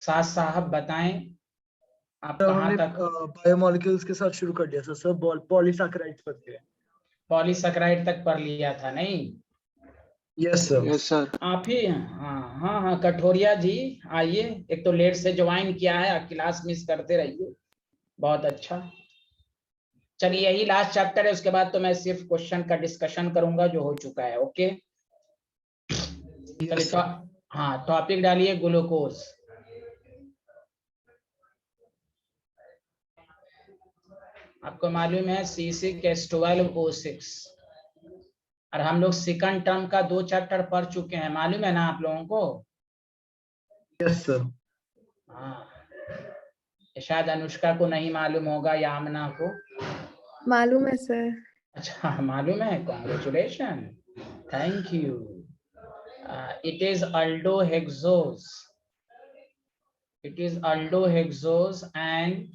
साहब बताएं आप सर कहाँ हमने तक? बायोमोलिक्यूल्स के साथ शुरू कर दिया सर पॉलीसैकेराइड्स पर थे। पॉलीसैकेराइड तक पढ़ लिया था नहीं? Yes sir. आप ही? हाँ हाँ हाँ, कठोरिया जी आइए। एक तो लेट से ज्वाइन किया है, क्लास मिस करते रहिए। बहुत अच्छा। चलिए यही लास्ट चैप्टर है, उसके बाद तो मैं सिर्फ क्वेश्चन का डिस्कशन करूंगा जो हो चुका है। ओके चलिए। तो हाँ, टॉपिक डालिए ग्लूकोज। आपको मालूम है C6H12O6, और हम लोग सेकंड टर्म का 2 चैप्टर पढ़ चुके हैं, मालूम है ना आप लोगों को? Yes sir. हाँ, शायद अनुष्का को नहीं मालूम होगा या आमना को। मालूम है सर। अच्छा मालूम है, congratulation, thank you. It is aldohexose. It is aldohexose and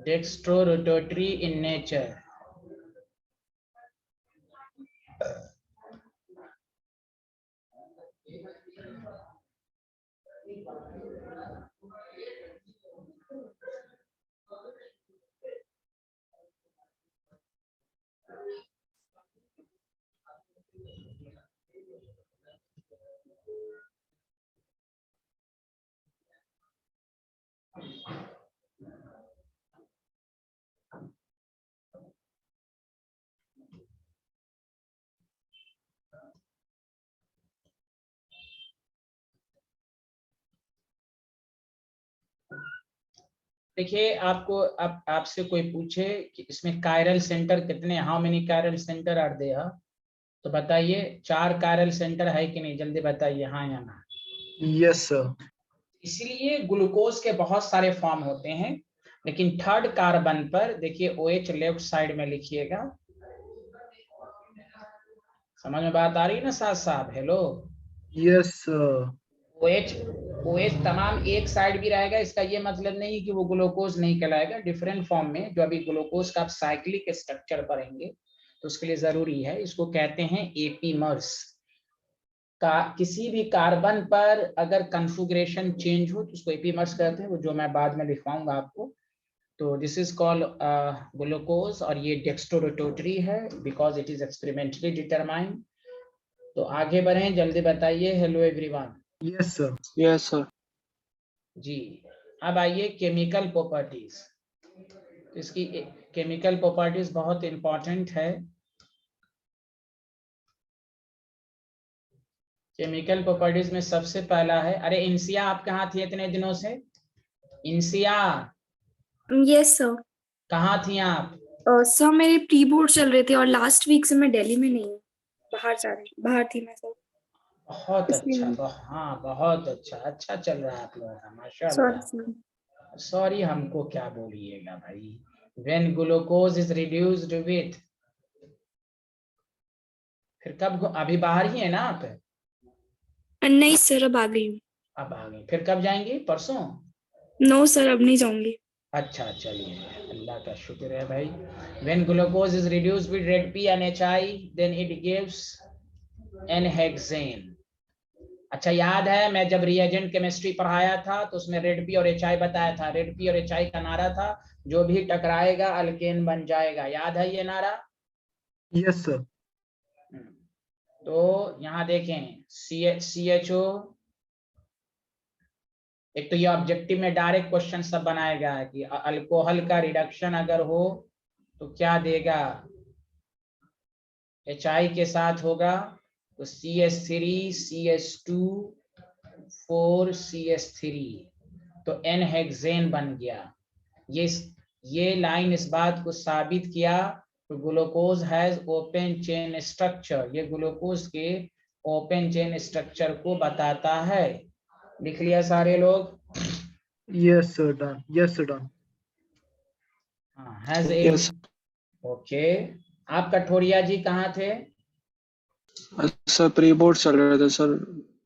dextrorotatory in nature. देखिए, आपको अब आपसे कोई पूछे कि इसमें कायरल सेंटर कितने, how many chiral centre are there, तो बताइए 4 कायरल सेंटर है कि नहीं, जल्दी बताइए हाँ या ना। Yes sir. इसलिए ग्लूकोज के बहुत सारे फॉर्म होते हैं, लेकिन थर्ड कार्बन पर देखिए OH लेफ्ट साइड में लिखिएगा। समझ में बात आ रही है ना साहब? हेलो। Yes sir. OH तमाम एक साइड भी रहेगा, इसका ये मतलब नहीं कि वो ग्लूकोज नहीं कहलाएगा। डिफरेंट फॉर्म में जो अभी ग्लूकोज का आप साइक्लिक स्ट्रक्चर पढ़ेंगे तो उसके लिए जरूरी है, इसको कहते हैं एपीमर्स। का किसी भी कार्बन पर अगर कॉन्फ़िगरेशन चेंज हो तो उसको एपीमर्स कहते हैं, वो जो मैं बाद में लिखवाऊंगा आपको। तो दिस इज कॉल्ड ग्लूकोज, और ये डेक्स्ट्रोरोटोटरी है because it is experimentally determined. तो आगे बढ़ें, जल्दी बताइए। Hello everyone. Yes sir. Yes sir. जी, अब आइए केमिकल प्रॉपर्टीज। इसकी केमिकल प्रॉपर्टीज बहुत इंपॉर्टेंट है। केमिकल प्रॉपर्टीज में सबसे पहला है, अरे इंसिया आप कहाँ थी इतने दिनों से? इंसिया यस सर। कहाँ थी आप? सर मेरे प्री बोर्ड चल रहे थे और लास्ट वीक से मैं दिल्ली में नहीं हूँ, बाहर थी मैं सर। बहुत अच्छा, हाँ बहुत अच्छा, अच्छा चल रहा है आप लोगों का, सॉरी माशाल्लाह। सर। सॉरी हमको क्या बोलिएगा भाई। When glucose is reduced with, फिर कब अभी बाहर ही है ना आप? नहीं सर, अब आ गई हूँ। अब आ गए, फिर कब जाएंगी? परसों? नो सर, अब नहीं जाऊंगी। अच्छा चलिए, अल्लाह का शुक्र है भाई। When glucose is reduced with Red-P-NHI, then it gives N-hexane. अच्छा याद है, मैं जब रिएजेंट केमिस्ट्री पढ़ाया था तो उसमें Red-P और HI बताया था। Red-P और HI का नारा था जो भी टकराएगा अल्केन बन जाएगा, याद है ये नारा? Yes sir. तो यहाँ देखें CHO, एक तो ये ऑब्जेक्टिव में डायरेक्ट क्वेश्चन सब बनाया गया है कि अल्कोहल का रिडक्शन अगर हो तो क्या देगा। HI के साथ होगा तो CH3 CH2 4CH3, तो N-हेक्सेन बन गया। ये लाइन इस बात को साबित किया तो glucose has open chain structure, ये ग्लूकोज के ओपन चेन स्ट्रक्चर को बताता है। लिख लिया सारे लोग? Yes sir done. Yes sir done. हाँ, हैज ए। यस ओके, आप कठोरिया जी कहाँ थे? सर, प्री बोर्ड चल रहा था सर।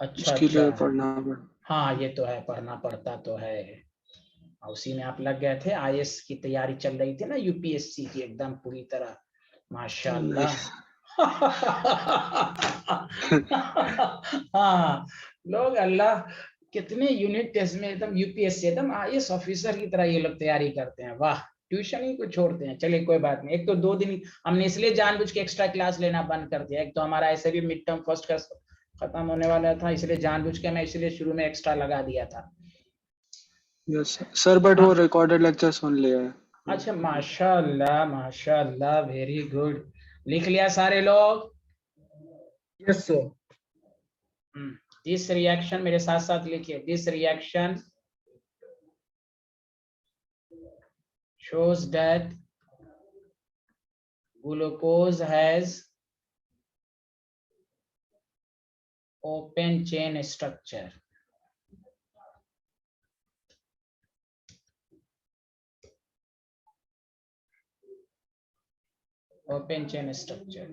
अच्छा उसके लिए अच्छा, पढ़ना पड़ा। हाँ ये तो है, पढ़ना पड़ता तो है। उसी में आप लग गए थे, IAS की तैयारी चल रही थी ना, UPSC की एकदम पूरी तरह, माशाल्लाह। हाँ, लोग अल्लाह कितने यूनिट टेस्ट में एकदम यूपीएससी एकदम आईएएस ऑफिसर की तरह ये लोग तैयारी करते हैं। वाह, ट्यूशन ही को छोड़ते हैं। चलिए कोई बात नहीं। एक तो 2 दिन हमने इसलिए जानबूझ के एक्स्ट्रा क्लास लेना बंद कर दिया। एक तो हमारा ऐसे भी मिड टर्म फर्स्ट का खत्म होने वाला था, इसलिए जानबूझ के मैं इसलिए शुरू में एक्स्ट्रा लगा दिया था। यस सर, बट वो रिकॉर्डेड लेक्चर सुन लिया है। अच्छा, माशाल्लाह माशाल्लाह, वेरी गुड। लिख लिया सारे लोग? Yes sir. दिस रिएक्शन मेरे साथ साथ लिखिए। This reaction shows that glucose has open chain structure. Open chain structure.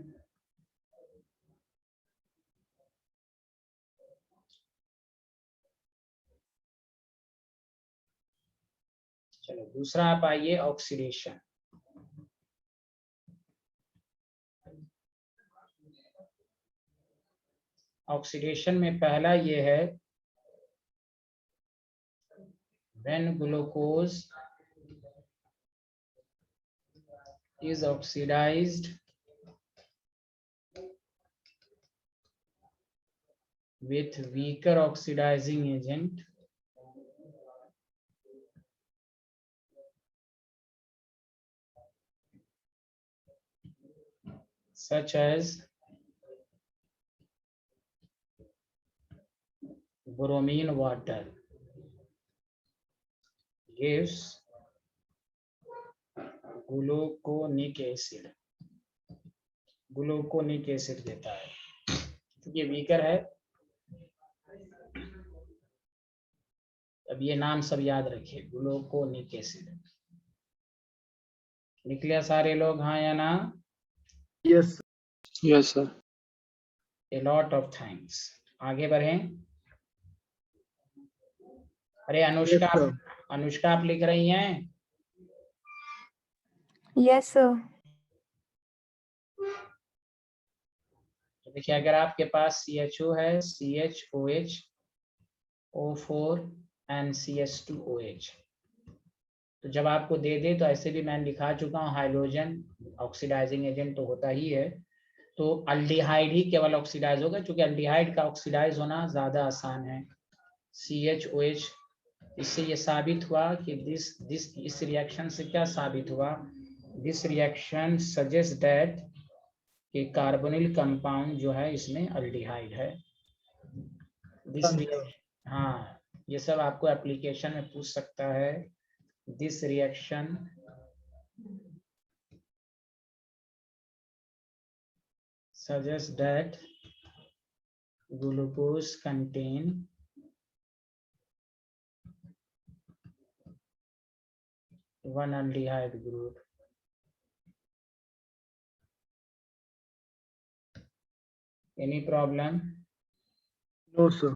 चलो दूसरा आप आइए, ऑक्सीडेशन। ऑक्सीडेशन में पहला ये है, when glucose is oxidized with weaker oxidizing agent such as bromine water gives gluconic acid. Gluconic acid देता है, तो ये वीकर है। अब ये नाम सब याद रखिए, ग्लूकोनिक एसिड। लिख लिया सारे लोग, हाँ या ना? Yes yes sir. A lot of thanks। आगे बढ़ें। अरे अनुष्का, Yes, sir. अनुष्का आप लिख रही हैं? Yes sir. तो देखिए, अगर आपके पास CHO है, CHOH O4 and CH2OH, तो जब आपको दे दे तो ऐसे भी मैं लिखा चुका हूँ, हाइड्रोजन ऑक्सीडाइजिंग एजेंट तो होता ही है, तो अल्डिहाइड ही केवल ऑक्सीडाइज होगा, क्योंकि अल्डिहाइड का ऑक्सीडाइज होना ज्यादा आसान है। CHOH, इससे ये साबित हुआ कि इस रिएक्शन से क्या साबित हुआ? दिस रिएक्शन सजेस्ट दैट कि कार्बोनिल कंपाउंड जो है इसमें अल्डिहाइड है। दिस रिएक्शन, हाँ, ये सब आपको एप्लीकेशन में पूछ सकता है। This reaction suggests that glucose contain one aldehyde group. Any problem? No, sir.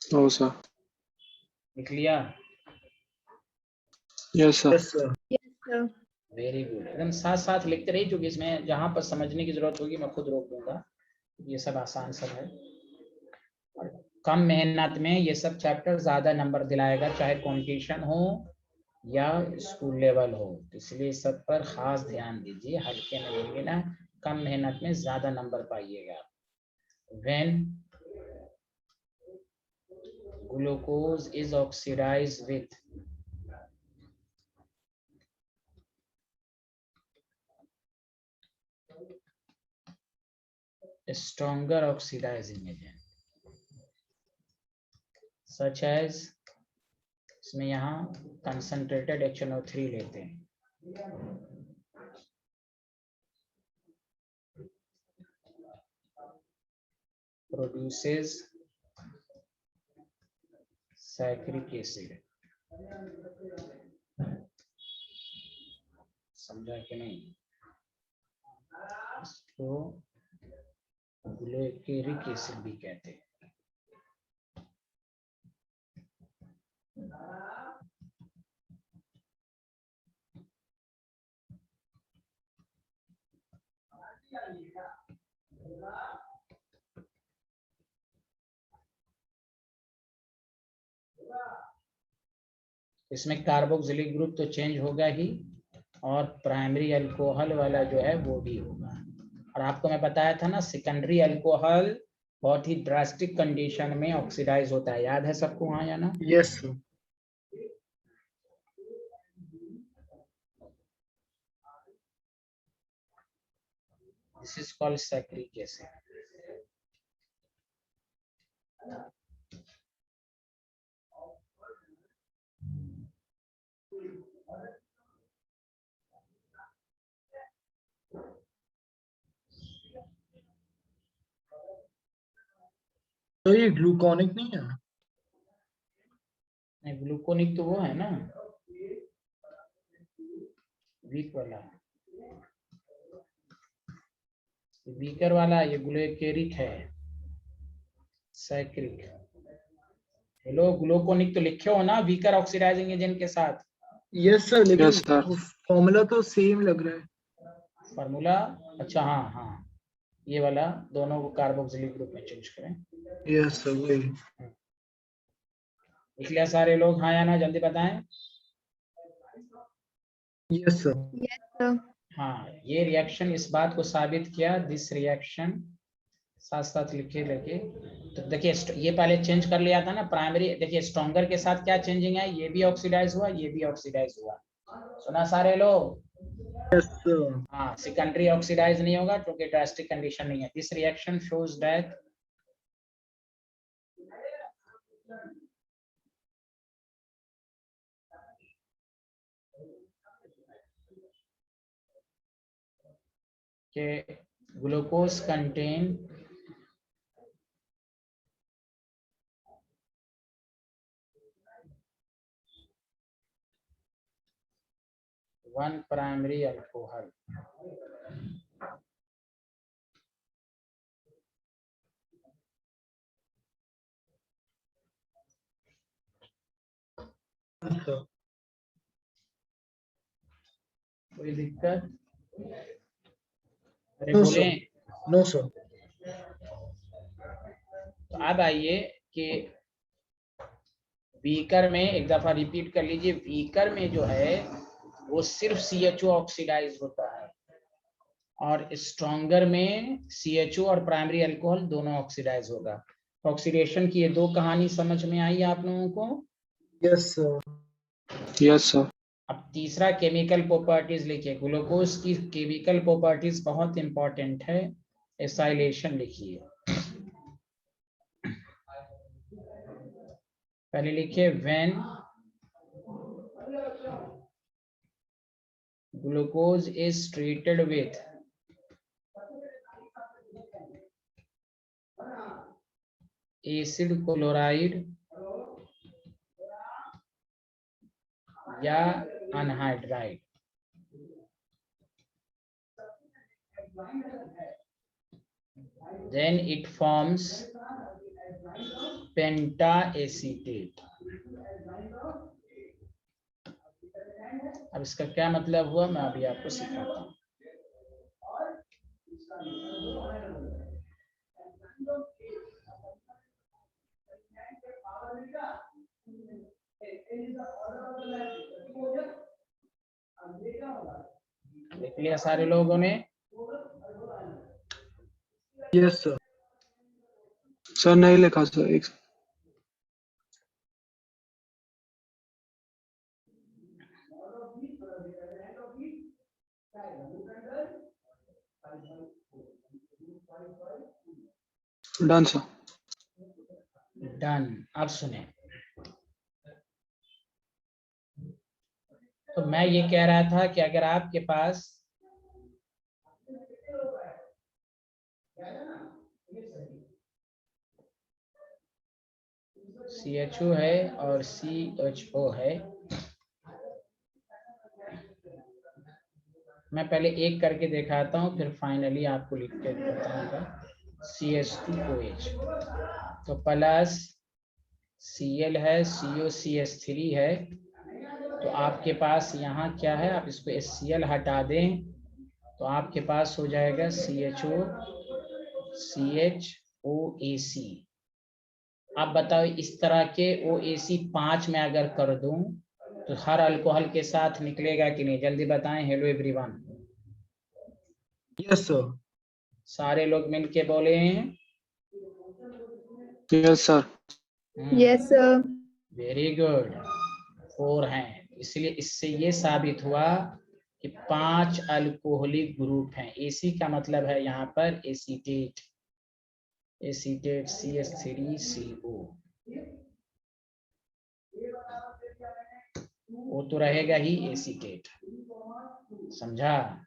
No sir. लिख लिया? Yes sir. Yes, sir. Yes sir. Very good. एकदम साथ साथ लिखते रहिए, क्योंकि इसमें जहां पर समझने की जरूरत होगी मैं खुद रोक दूंगा। ये सब आसान सब है, और कम मेहनत में ये सब चैप्टर ज्यादा नंबर दिलाएगा, चाहे कंपटीशन हो या स्कूल लेवल हो। तो इसलिए सब पर खास ध्यान दीजिए, हल्के में नहीं लेना, कम मेहनत में ज्यादा number पाइएगा। When glucose is oxidized with a stronger oxidizing agent such as, इसमें यहाँ concentrated HNO3 लेते हैं, produces saccharic acid। समझा कि नहीं? इसको ग्लूकेरिक एसिड भी कहते हैं। इसमें कार्बोक्सिलिक ग्रुप तो चेंज होगा ही, और प्राइमरी अल्कोहल वाला जो है वो भी होगा। और आपको मैं बताया था ना, सेकेंडरी अल्कोहल बहुत ही ड्रास्टिक कंडीशन में ऑक्सीडाइज होता है, याद है सबको? हाँ या ना? Yes sir. This is called saccharic acid. तो ये ग्लूकोनिक नहीं है? नहीं, ग्लूकोनिक तो वो है ना, वीक वाला, वीकर वाला ये ग्लूकेरिक है, सैक्रिक। हेलो, ग्लूकोनिक तो लिखे हो ना वीकर ऑक्सीडाइजिंग एजेंट के साथ? यस सर, लेकिन यस सर। फॉर्मूला तो सेम लग रहा है। फार्मूला, अच्छा हाँ हाँ, ये वाला दोनों को कार्बोक्सिलिक ग्रुप में चेंज करें। यस सर, वही। लिख लिया सारे लोग? हाँ या ना, जल्दी बताएं। Yes sir. हाँ, ये रिएक्शन इस बात को साबित किया, दिस रिएक्शन, साथ साथ लिखे लेके। तो देखिए ये पहले चेंज कर लिया था ना प्राइमरी, देखिए स्ट्रॉन्गर के साथ क्या चेंजिंग है, ये भी ऑक्सीडाइज हुआ, ये भी ऑक्सीडाइज हुआ, सुना सारे लोग? Yes sir. हाँ, सेकेंडरी ऑक्सीडाइज नहीं होगा क्योंकि ड्रास्टिक कंडीशन नहीं है। दिस रिएक्शन शोज दैट के glucose contain one primary alcohol. कोई दिक्कत? अरे नो बोले। सर। No sir. तो अब आइए कि बीकर में एक दफा रिपीट कर लीजिए, बीकर में जो है वो सिर्फ CHO ऑक्सीडाइज होता है, और स्ट्रॉन्गर में CHO और प्राइमरी अल्कोहल दोनों ऑक्सीडाइज होगा। ऑक्सीडेशन की ये दो कहानी समझ में आई आप लोगों को? Yes sir. Yes sir. अब तीसरा केमिकल प्रॉपर्टीज लिखिए, ग्लूकोज की केमिकल प्रॉपर्टीज बहुत इंपॉर्टेंट है, एसाइलेशन लिखिए। पहले लिखिए when glucose is treated with acid chloride या अनहाइड्राइड, then it forms पेंटाएसीटेट। अब इसका क्या मतलब हुआ मैं अभी आपको सिखाता हूँ। देख लिया सारे लोगों ने? Yes sir. सर नहीं लिखा सर, एक डन सर। डन। अब सुने, तो मैं ये कह रहा था कि अगर आपके पास CHO है और CHO है, मैं पहले एक करके दिखाता हूँ फिर फाइनली आपको लिख के बताऊंगा। CH2OH तो प्लस Cl है, COCH3 है, तो आपके पास यहाँ क्या है, आप इसको HCl हटा दें तो आपके पास हो जाएगा CHO CHOAC। अब बताओ इस तरह के OAC 5 में अगर कर दूं तो हर अल्कोहल के साथ निकलेगा कि नहीं, जल्दी बताएं। Hello everyone, yes sir. सारे लोग मिलके बोले हैं। Yes sir. Yes sir. Very good, 4 हैं। इसलिए इससे ये साबित हुआ कि 5 अल्कोहलिक ग्रुप हैं। एसी का मतलब है यहाँ पर एसीटेट, एसीटेट CH3CO, वो तो रहेगा ही एसीटेट, समझा?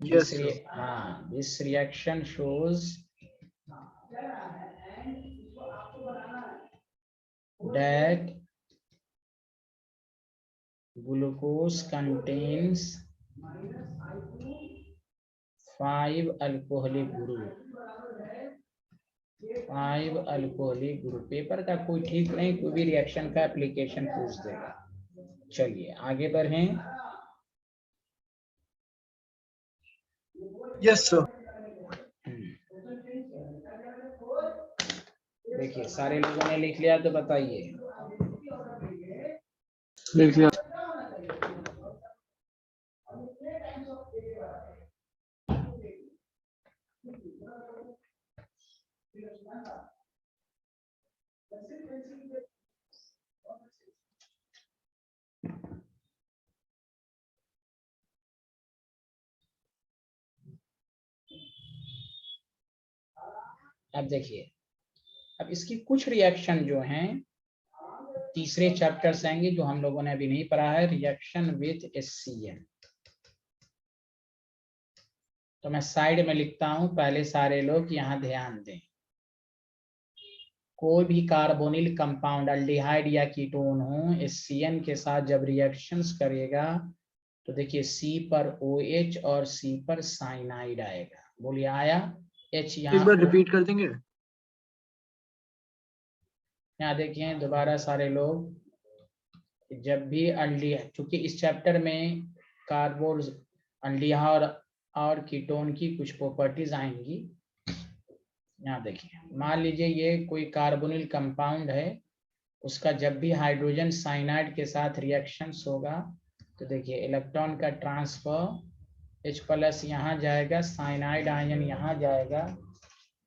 Yes sir. हाँ, this reaction shows that glucose contains 5 alcoholic group, 5 alcoholic group. Paper का कोई ठीक नहीं, कोई भी रिएक्शन का एप्लीकेशन पूछ देगा। चलिए आगे बढ़ें। Yes sir. देखिए सारे लोगों ने लिख लिया तो बताइए। लिख लिया। अब देखिए, अब इसकी कुछ रिएक्शन जो हैं तीसरे चैप्टर से आएंगे, जो हम लोगों ने अभी नहीं पढ़ा है, रिएक्शन विथ HCl। तो मैं साइड में लिखता हूं, पहले सारे लोग यहाँ ध्यान दें। कोई भी कार्बोनिल कंपाउंड, अल्डिहाइड या कीटोन हो, HCN के साथ जब रिएक्शंस करेगा तो देखिए C पर OH और C पर साइनाइड आएगा। बोलिए आया? H एक यहाँ बार रिपीट कर देंगे? यहाँ देखिए दोबारा सारे लोग, जब भी चूंकि इस चैप्टर में कार्बोन, अल्डिहाइड और कीटोन की कुछ प्रॉपर्टीज आएंगी। यहाँ देखिए, मान लीजिए ये कोई कार्बोनिल कंपाउंड है, उसका जब भी हाइड्रोजन साइनाइड के साथ रिएक्शंस होगा तो देखिए इलेक्ट्रॉन का ट्रांसफर H+ यहाँ जाएगा, साइनाइड आयन यहाँ जाएगा,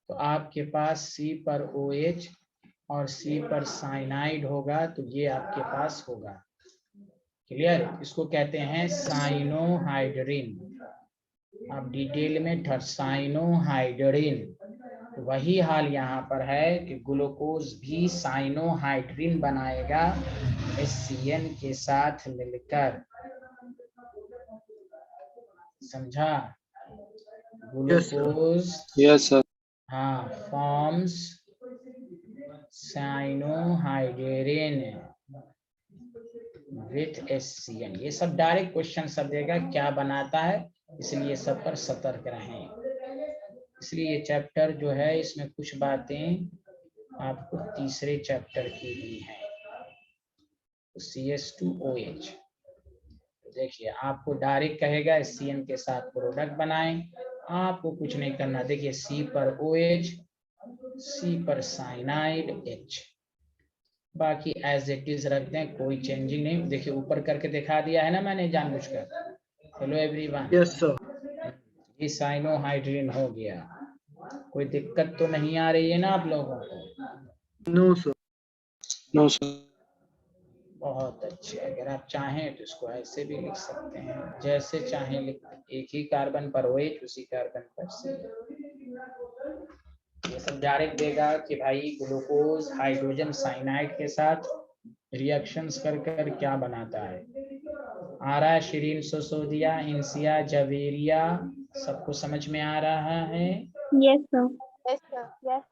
तो आपके पास C पर OH और C पर साइनाइड होगा, तो ये आपके पास होगा। क्लियर? इसको कहते हैं साइनोहाइड्रिन। आप डिटेल में साइनोहाइड्रिन, तो वही हाल यहाँ पर है कि ग्लूकोज भी साइनोहाइड्रिन बनाएगा HCN के साथ मिलकर। समझा? Glucose yes sir. हाँ फॉर्म्स साइनोहाइड्रिन विथ HCN। ये सब डायरेक्ट क्वेश्चन सब देगा क्या बनाता है, इसलिए सब पर सतर्क रहें। इसलिए ये चैप्टर जो है इसमें कुछ बातें आपको तीसरे चैप्टर की भी हैं। CH2OH, देखिए आपको डायरेक्ट कहेगा HCN के साथ प्रोडक्ट बनाएं, आपको कुछ नहीं करना। देखिए C पर OH, C पर साइनाइड H, बाकी एज इट इज रखते हैं, कोई चेंजिंग नहीं। देखिए ऊपर करके दिखा दिया है ना मैंने जानबूझकर। Hello everyone, yes sir. ये साइनोहाइड्रिन हो गया। कोई दिक्कत तो नहीं आ रही है ना आप लोगों को? No sir. No sir. बहुत अच्छे। अगर आप चाहें तो इसको ऐसे भी लिख सकते हैं, जैसे चाहें लिख, एक ही कार्बन पर OH, उसी कार्बन पर C। ये सब डायरेक्ट देगा कि भाई ग्लूकोज हाइड्रोजन साइनाइड के साथ रिएक्शंस कर कर क्या बनाता है। आ रहा है शिरीन सोसोदिया, इंसिया, जवेरिया, सबको समझ में आ रहा है? Yes sir. Yes, sir. Yes.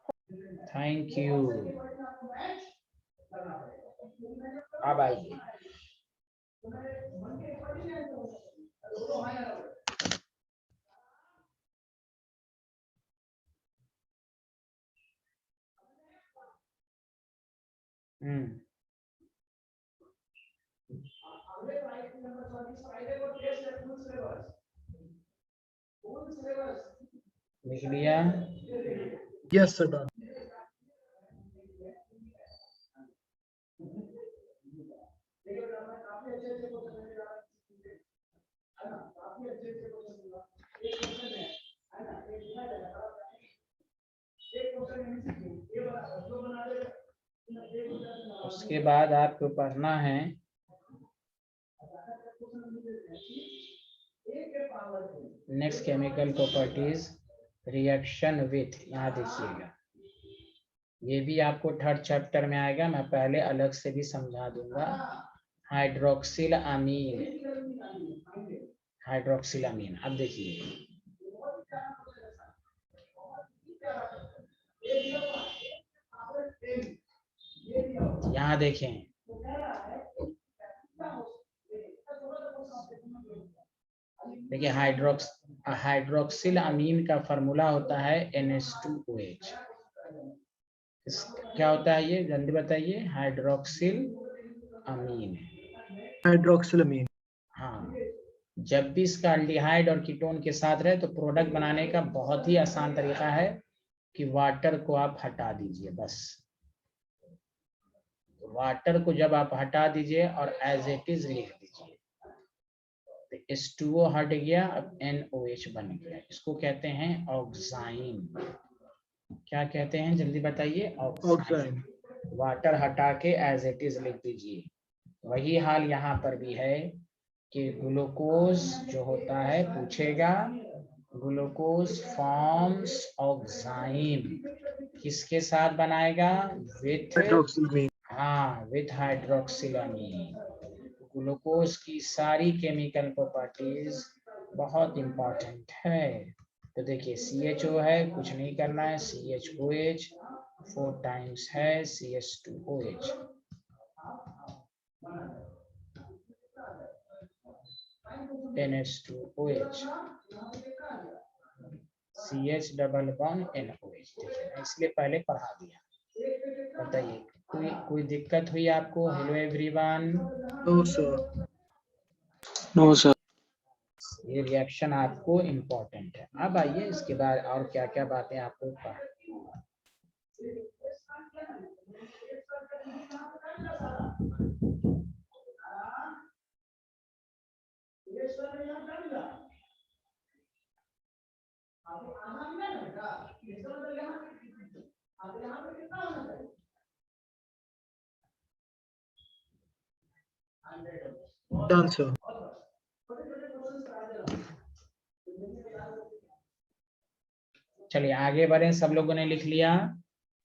Thank you. अब आइए, लिख लिया? Yes sir. उसके बाद आपको पढ़ना है next chemical properties reaction with. यहाँ देखिएगा, ये भी आपको थर्ड चैप्टर में आएगा, मैं पहले अलग से भी समझा दूंगा। हाइड्रोक्सिल अमीन, हाइड्रोक्सिल अमीन। अब देखिए यहाँ देखें, देखिए हाइड्रोक्सिल अमीन का फॉर्मूला होता है NH2OH। क्या होता है ये जल्दी बताइए? हाइड्रोक्सिल अमीन। हाइड्रोक्सिल अमीन। हाँ, जब भी इसका अल्डिहाइड और कीटोन के साथ रहे तो प्रोडक्ट बनाने का बहुत ही आसान तरीका है कि वाटर को आप हटा दीजिए। बस वाटर को जब आप हटा दीजिए और एज इट इज लिख दीजिए, तो H2O हट गया, अब NOH बन गया। इसको कहते हैं ऑक्साइन। क्या कहते हैं जल्दी बताइए? ऑक्साइन। वाटर हटा के एज इट इज लिख दीजिए। वही हाल यहाँ पर भी है कि ग्लूकोज जो होता है, पूछेगा ग्लूकोज फॉर्म्स ऑक्साइन, किसके साथ बनाएगा? विथ हाइड्रोक्सिल अमीन। हाँ, विथ हाइड्रोक्सिलामीन। ग्लूकोज की सारी केमिकल प्रॉपर्टीज बहुत इंपॉर्टेंट है। तो देखिए CHO है, कुछ नहीं करना है, CHOH 4 टाइम्स है CH2OH। NH2OH CH double bond NOH। देखिए इसलिए पहले पढ़ा दिया। बताइए कोई दिक्कत हुई आपको? Hello everyone. No sir. No sir. ये रिएक्शन आपको इम्पोर्टेंट है। अब आइए इसके बाद और क्या क्या बातें आपको डन सर। चलिए आगे बढ़े। सब लोगों ने लिख लिया?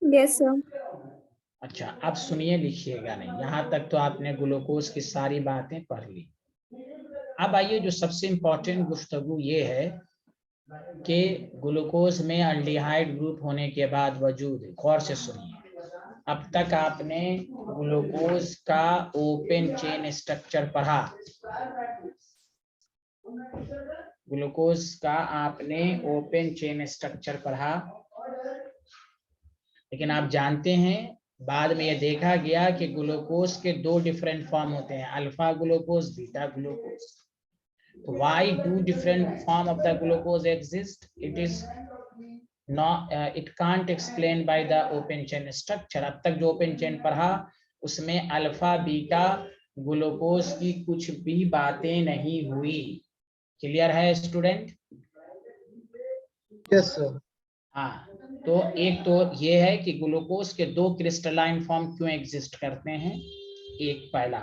Yes sir. अच्छा, अब सुनिए, लिखिएगा नहीं। यहाँ तक तो आपने ग्लूकोज की सारी बातें पढ़ ली। अब आइए जो सबसे इम्पोर्टेंट गुफ्तगू ये है कि ग्लूकोज में अल्डिहाइड ग्रुप होने के बाद वजूद, गौर से सुनिए, अब तक आपने ग्लूकोज का ओपन चेन स्ट्रक्चर पढ़ा। ग्लूकोज का आपने ओपन चेन स्ट्रक्चर पढ़ा, लेकिन आप जानते हैं बाद में यह देखा गया कि ग्लूकोज के 2 डिफरेंट फॉर्म होते हैं, alpha glucose, beta glucose. Why do different form of the glucose exist? It is not it can't explain by the open chain structure. अब तक जो ओपन चेन पढ़ा उसमें अल्फा बीटा ग्लूकोज की कुछ भी बातें नहीं हुई। क्लियर है स्टूडेंट? Yes sir. हाँ, तो एक तो ये है कि ग्लूकोज के 2 क्रिस्टलाइन फॉर्म क्यों एग्जिस्ट करते हैं, एक पहला।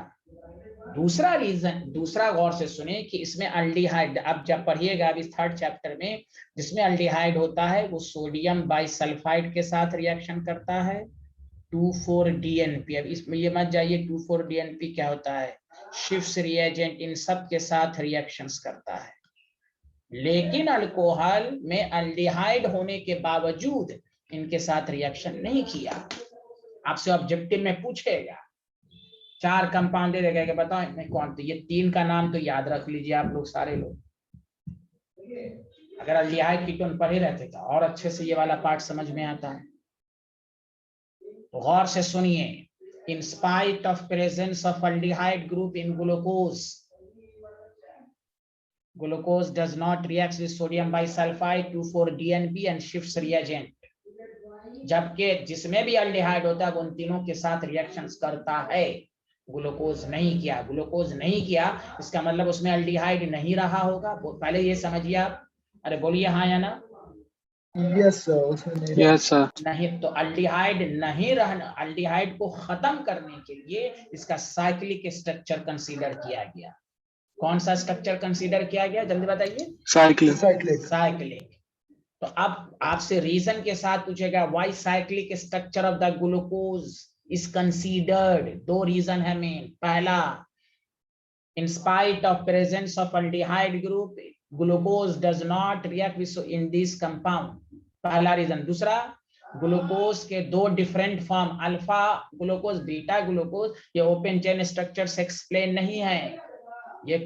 दूसरा रीजन, दूसरा गौर से सुने कि इसमें अल्डिहाइड, अब जब पढ़िएगा अभी 3rd चैप्टर में, जिसमें अल्डिहाइड होता है वो सोडियम बाइसल्फाइड के साथ रिएक्शन करता है 2,4-DNP। अब इसमें ये मत जाइए 2,4-DNP क्या होता है, शिफ्ट रिएजेंट इन सब के साथ रिएक्शंस करता है। लेकिन अल्कोहल में अल्डिहाइड होने के बावजूद इनके साथ रिएक्शन नहीं किया। आपसे ऑब्जेक्टिव में पूछेगा, 4 कंपाउंड दे देगा कि बताओ इनमें कौन, तो ये 3 का नाम तो याद रख लीजिए आप लोग सारे लोग। अगर अल्डिहाइड कीटोन पढ़े रहते तो और अच्छे से ये वाला पार्ट समझ में आता है। तो गौर से सुनिए, in spite of presence of aldehyde group in glucose, glucose does not react with sodium bisulfite 2,4-DNP and shifts reagent, जबकि जिसमें भी अल्डिहाइड होता है वो उन तीनों के साथ रिएक्शंस करता है। ग्लूकोज नहीं किया, ग्लूकोज नहीं किया इसका मतलब उसमें अल्डिहाइड नहीं रहा होगा। पहले ये समझिए आप। अरे बोलिए हाँ या ना? यस सर, उसमें नहीं Yes, sir. नहीं तो अल्डिहाइड नहीं रहना, अल्डिहाइड को खत्म करने के लिए इसका साइक्लिक स्ट्रक्चर कंसीडर किया गया। कौन सा स्ट्रक्चर कंसीडर किया गया, जल्दी बताइए। Cyclic. साइक्लिक। साइक्लिक। तो अब आपसे रीजन के साथ पूछेगा why cyclic structure of the glucose is considered. दो रीजन है मेन। पहला, in spite of presence of aldehyde group, glucose does not react with in this compound। पहला रीजन। दूसरा, ग्लूकोज के दो different form, alpha glucose, beta glucose, ये open chain structure से explain नहीं है ये।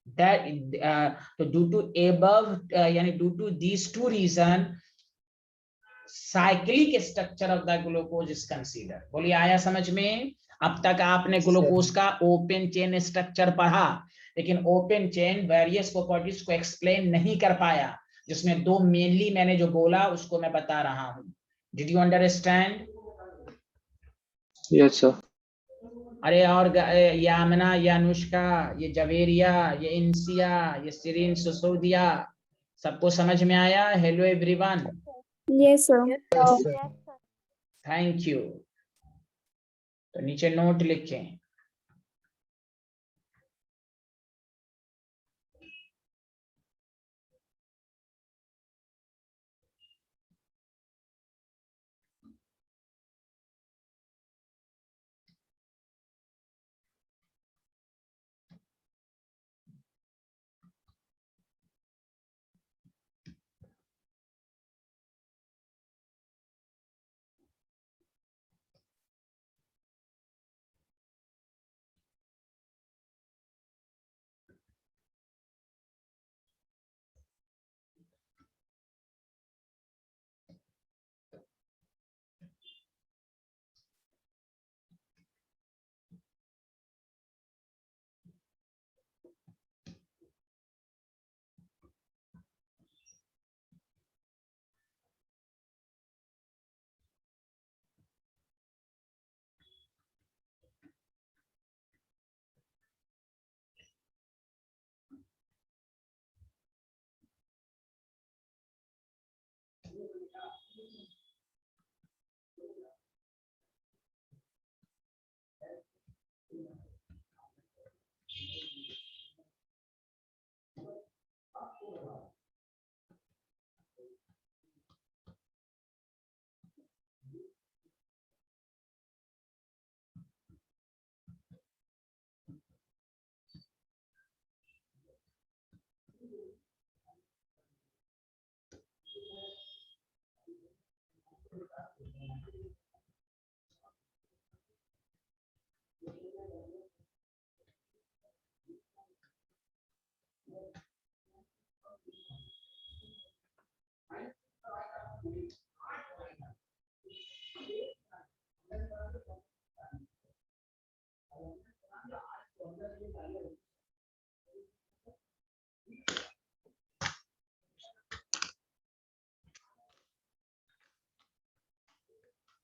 तो ड्यू टू एबव यानी due to these two reason cyclic structure of the glucose is consider. बोलिए आया समझ में। अब तक आपने ग्लूकोज का ओपन चेन स्ट्रक्चर पढ़ा, लेकिन ओपन चेन वेरियस प्रॉपर्टीज को एक्सप्लेन नहीं कर पाया, जिसमें दो मेनली मैंने जो बोला उसको मैं बता रहा हूं। Did you understand? Yes, sir. अरे और ये आमना, ये अनुष्का, ये जवेरिया, ये इंसिया, ये सिरीन सुसोदिया, सबको समझ में आया? Hello everyone. Yes sir. Yes sir. Thank you. तो नीचे नोट लिखें।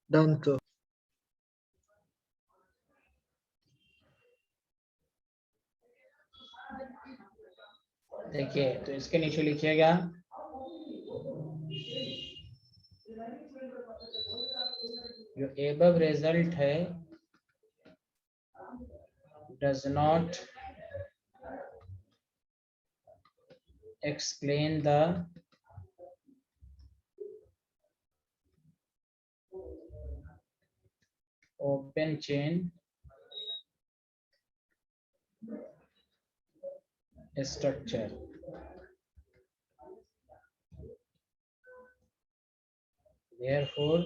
Done sir. देखिए, तो इसके नीचे लिखिएगा जो एबव रिजल्ट है does not explain the open chain structure। Therefore,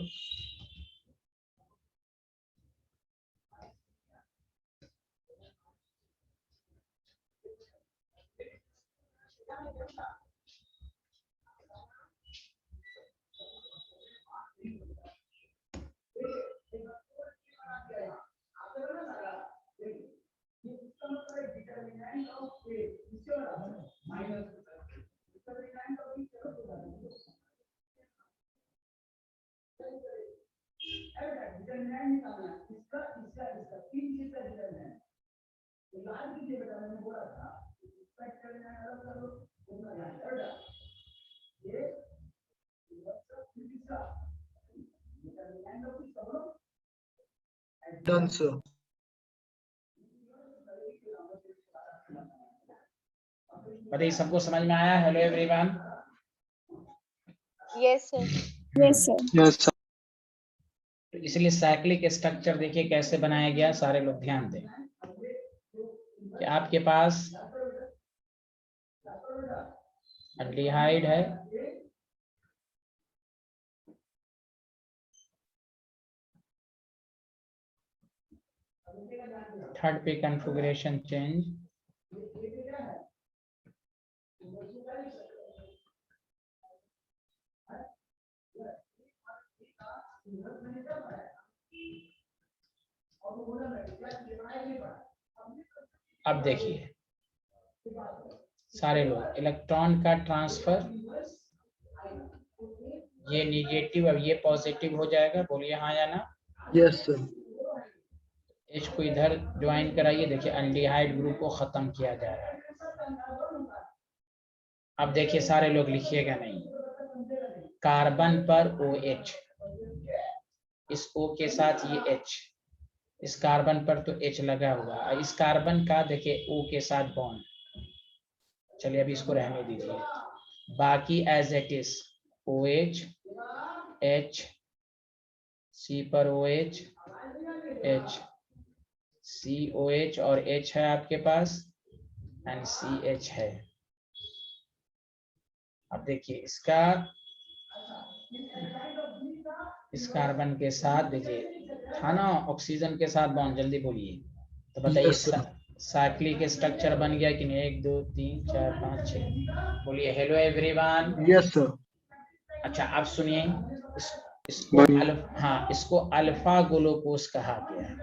done sir. बताइए सबको समझ में आया? Hello everyone. Yes sir. Yes sir. Yes sir. तो इसलिए साइक्लिक स्ट्रक्चर देखिए कैसे बनाया गया, सारे लोग ध्यान दें कि आपके पास एल्डिहाइड है, थर्ड पे कॉन्फ़िगरेशन चेंज, अब देखिए सारे लोग, इलेक्ट्रॉन का ट्रांसफर, ये निगेटिव अब ये पॉजिटिव हो जाएगा, बोलिए हाँ या ना। Yes sir. H को इधर ज्वाइन कराइए, देखिए एल्डिहाइड ग्रुप को खत्म किया जा रहा है। अब देखिए सारे लोग लिखिएगा नहीं, कार्बन पर OH, इस O के साथ ये H, इस कार्बन पर तो H लगा हुआ है, इस कार्बन का देखिए O के साथ बॉन्ड, चलिए अभी इसको रहने दीजिए, बाकी as it is OH, H, C पर OH, H, COH और H है आपके पास, एंड CH है। अब देखिए इसका इस कार्बन के साथ देखिए था ना ऑक्सीजन के साथ बॉन्ड, जल्दी बोलिए। तो बताइए Yes, sir. साइक्लिक स्ट्रक्चर बन गया कि नहीं? 1 2 3 4 5 6, बोलिए हेलो एवरीवन। Yes sir. अच्छा अब सुनिए, इसको बन- हाँ, इसको अल्फा ग्लूकोज कहा गया है।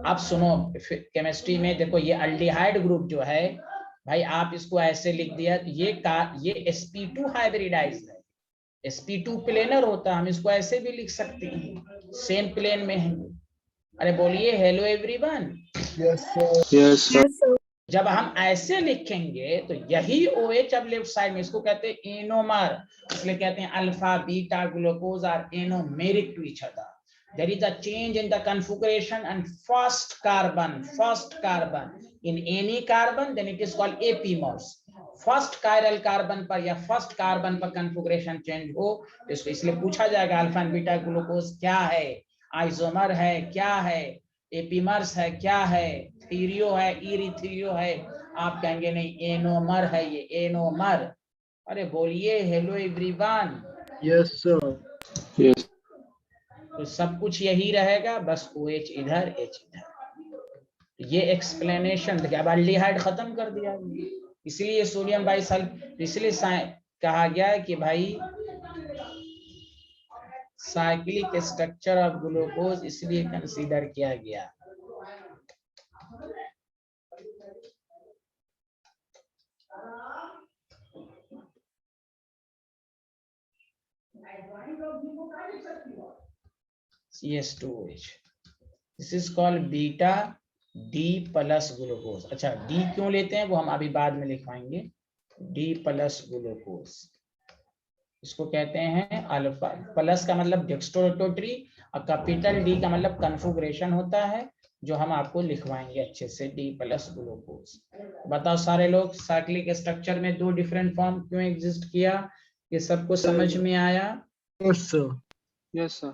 अब सुनो, केमिस्ट्री में देखो ये अल्डिहाइड ग्रुप जो है भाई, आप इसको ऐसे लिख दिया तो ये sp2 हाइब्रिडाइज्ड है, sp2 प्लेनर होता है, हम इसको ऐसे भी लिख सकते हैं, सेम प्लेन में है। अरे बोलिए hello everyone. Yes sir. Yes sir. Yes sir. जब हम ऐसे लिखेंगे तो यही OH अब लेफ्ट साइड में, इसको कहते हैं एनोमर, इसलिए कहते हैं alpha beta glucose are anomeric to each other. There is a change in the configuration and first carbon in any carbon, then it is called apimers. First chiral carbon पर या first carbon पर configuration change हो तो इसको इसलिए पूछा जाएगा alpha and beta glucose क्या है, आइसोमर है क्या है, एपीमर्स है क्या है, थीरियो है, इरिथ्रियो है, आप कहेंगे नहीं एनोमर है ये एनोमर। अरे बोलिए hello everyone. Yes sir. Yes. तो सब कुछ यही रहेगा, बस OH इधर H इधर। ये एक्सप्लेनेशन देखिए, अब एल्डिहाइड खत्म कर दिया, इसलिए सोडियम बाइसल्फेट, इसलिए कहा गया है कि भाई साइक्लिक स्ट्रक्चर ऑफ ग्लूकोज इसलिए कंसीडर किया गया। CH2OH, this is called beta D plus glucose. अच्छा D क्यों लेते हैं वो हम अभी बाद में लिखवाएंगे, D प्लस ग्लूकोज, इसको कहते हैं अल्फा। प्लस का मतलब डेक्स्ट्रोरोटरी और कैपिटल D का मतलब कॉन्फ़िगरेशन होता है, जो हम आपको लिखवाएंगे अच्छे से, D प्लस ग्लूकोज। बताओ सारे लोग, साइक्लिक स्ट्रक्चर में 2 डिफरेंट फॉर्म क्यों एग्जिस्ट किया, ये सबको समझ में आया? Yes sir. Yes sir.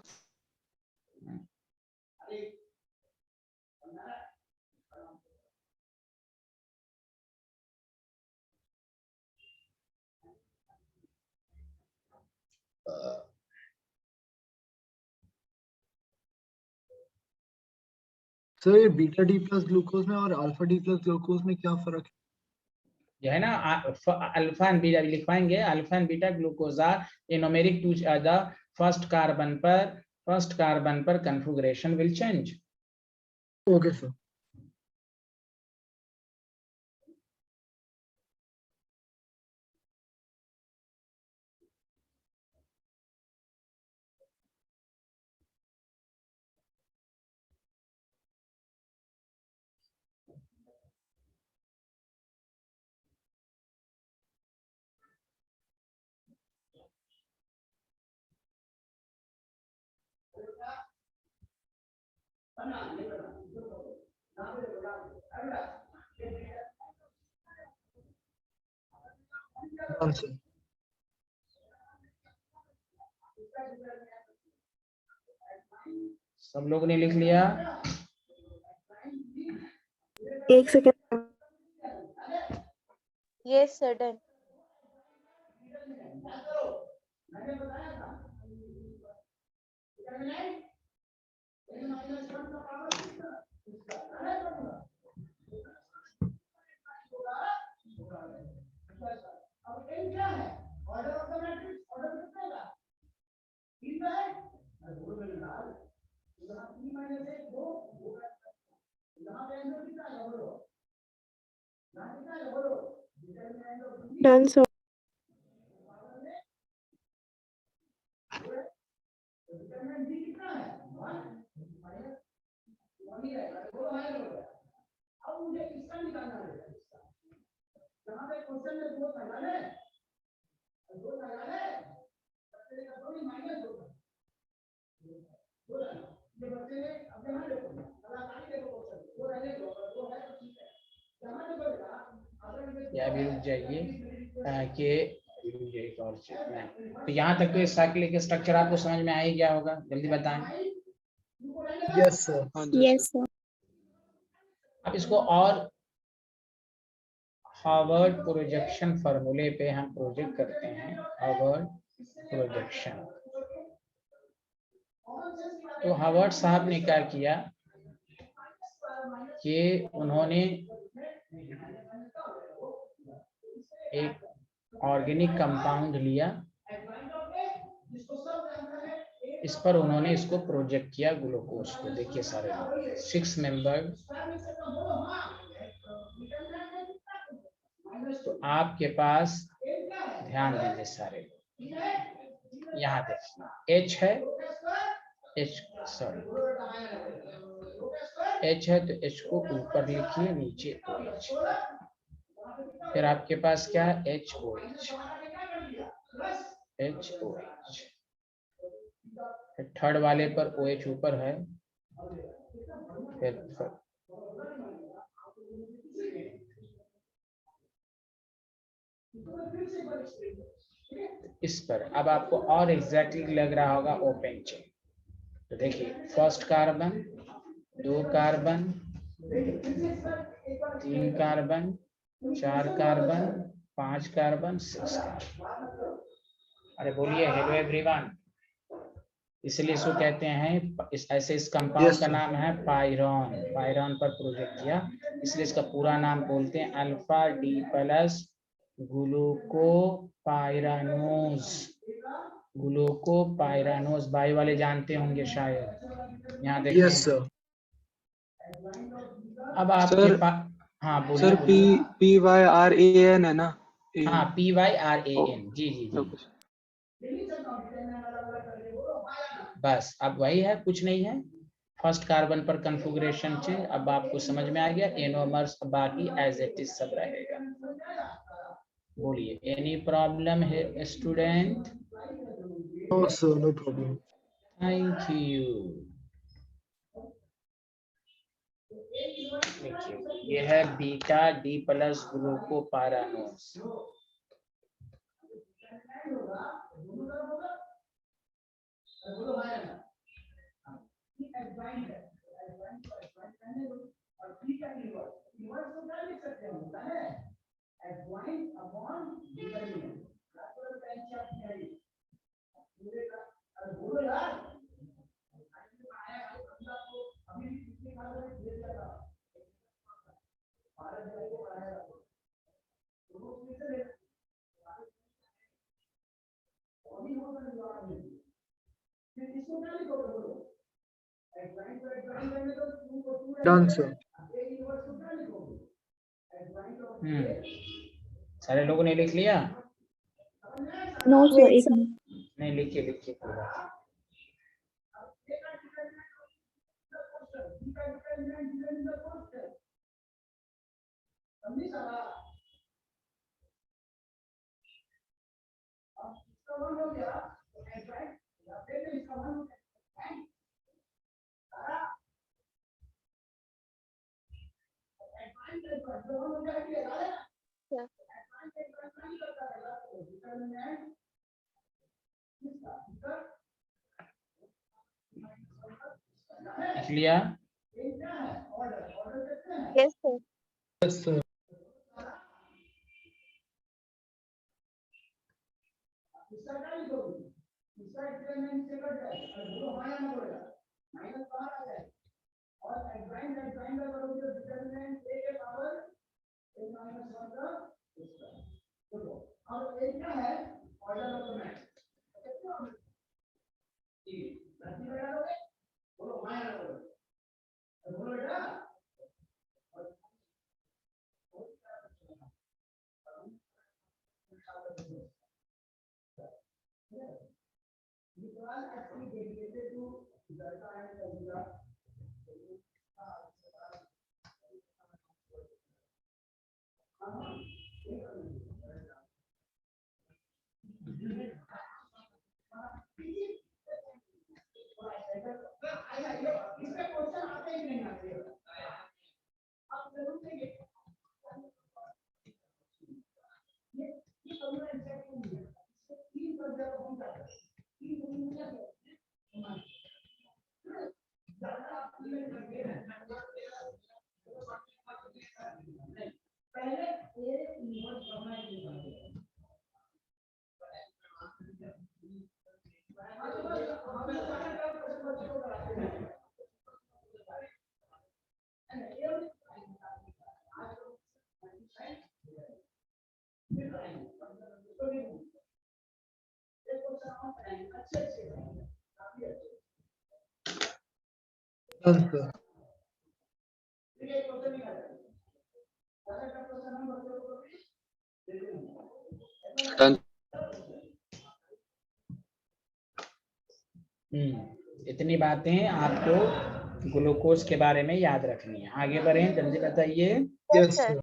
Sir ये बीटा डी प्लस ग्लूकोज में और अल्फा डी प्लस ग्लूकोज में क्या फर्क है? जो है ना अल्फा एंड बीटा लिखवाएंगे, alpha and beta glucose are anomeric to the first carbon पर configuration will change. Okay sir. Done, sir. सब लोगों ने लिख लिया? एक second. Yes, sir, done. Done sir. या भी रुक जाइए कि एक और चीज नहीं। तो यहाँ तक तो साइक्लिक स्ट्रक्चर आपको समझ में आ ही गया होगा, जल्दी बताएं। Yes, sir. हाँ जी यस सर। सर। अब इसको और हार्वर्ड प्रोजेक्शन फॉर्मूले पे हम प्रोजेक्ट करते हैं। Harvard projection. तो हार्वर्ड साहब ने क्या किया कि उन्होंने एक ऑर्गेनिक कंपाउंड लिया, इस पर उन्होंने इसको प्रोजेक्ट किया ग्लूकोज को। देखिए सारे 6 मेंबर। तो आपके पास ध्यान दीजिए सारे लोग, यहाँ देखिए H है, H है तो H को ऊपर लिखिए, नीचे OH। फिर आपके पास क्या है HOH। फिर थर्ड वाले पर OH ऊपर है, फिर इस पर अब आपको और एग्जैक्टली लग रहा होगा ओपन चेन। तो देखिए first carbon, 2 carbon, 3 carbon, 4 carbon, 5 carbon, 6 carbon. अरे बोलिए हेलो एवरीवन। इसलिए इसको कहते हैं ऐसे इस कंपाउंड Yes, का sir. नाम है पायरॉन। पायरॉन पर प्रोजेक्ट किया, इसलिए इसका पूरा नाम बोलते हैं alpha D plus glucopyranose. Glucopyranose by वाले जानते होंगे शायद। यहाँ देखिए। Yes, sir. अब आपके सर पास, हाँ बोलिए सर बोलिए। PYRAN है ना? हाँ PYRAN, जी जी जी। ओके। बस अब वही है, कुछ नहीं है। फर्स्ट कार्बन पर कन्फिगरेशन चेंज। अब आपको समझ में आ गया। एनोमर्स बाकी एज इट इज सब रहेगा। बोलिए एनी प्रॉब्लम है student? No, sir. No problem. Thank you. देखिए ये है beta D plus glucopyranose. Done, sir. सारे लोगों ने लिख लिया? नो सर, एक मिनट। नहीं लिखिए लिखिए कोई बात नहीं। लिख लिया? Yes, sir. Yes, sir. Done, sir. Done. इतनी बातें आपको ग्लूकोज के बारे में याद रखनी है। आगे बढ़ें, जल्दी बताइए। Yes, sir.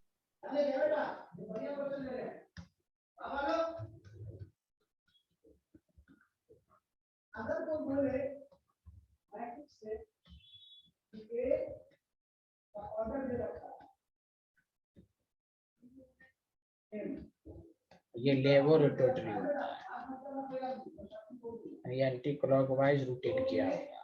ये लेबोरेटरी होता है, ये एंटी क्लॉकवाइज रोटेट किया होगा।